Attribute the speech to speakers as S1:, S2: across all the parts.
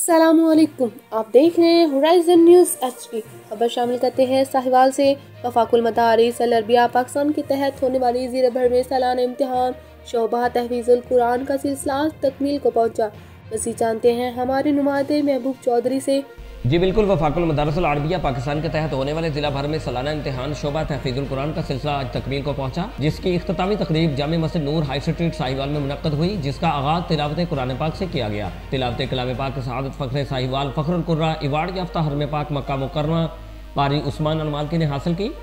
S1: अस्सलामुअलैकुम, आप देख रहे हैं होराइजन न्यूज़ HD। खबर शामिल करते हैं साहिवाल से। वफाकुल मदारिस अल अरबिया पाकिस्तान के तहत होने वाली ज़ीर भर में सालाना इम्तिहान शोबा तहफ़ीज़ुल कुरान का सिलसिला तकमील को पहुँचा। मज़ीद जानते हैं हमारे नुमाइंदे महबूब चौधरी से।
S2: जी बिल्कुल, वफाकुल मदारिस अल अरबिया पाकिस्तान के तहत होने वाले जिला भर में सालाना इम्तिहान शोबा तहफ़ीज़ुल कुरान का सिलसिला आज तकमील को पहुंचा, जिसकी इख्तितामी तकरीब जामे मस्जिद नूर हाई स्ट्रीट साहिवाल में मुनक्कद हुई, जिसका आगाज़ तिलावत कुरान पाक से किया गया। तिलावत कलाम पाक के सआदत फ़ख्र साहिवाल फ़ख्रुल कुर्रा अवार्ड याफ्ता हरम पाक मक्का मुकर्रमा कारी उस्मान अल मालकी ने हासिल की।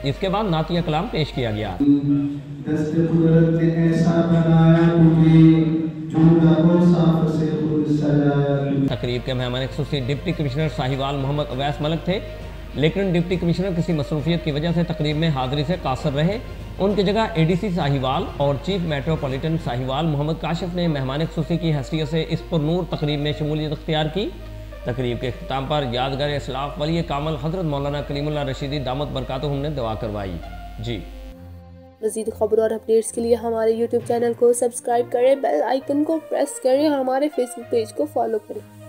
S2: इसके बाद नातिया कलाम पेश किया गया। तकरीब के मेहमान खुसूसी डिप्टी कमिश्नर साहिवाल मोहम्मद अवैस मलिक थे, लेकिन डिप्टी कमिश्नर किसी मसरूफियत की वजह से तकरीब में हाजिरी से कासर रहे। उनकी जगह ADC साहिवाल और चीफ मेट्रोपॉलिटन साहिवाल मोहम्मद काशिफ ने मेहमान खुसूसी की हैसियत से इस पुरनूर तकरीब में शमूलियत अख्तियार की। तकरीब के अख्ताम पर यादगार इस्लाफ वली कामल हजरत मौलाना कलीमुल्लाह रशीदी दामत बरकातुहुम ने दुआ करवाई। जी
S1: मज़ीद खबरों और अपडेट्स के लिए हमारे YouTube चैनल को सब्सक्राइब करें, बेल आइकन को प्रेस करें और हमारे Facebook पेज को फॉलो करें।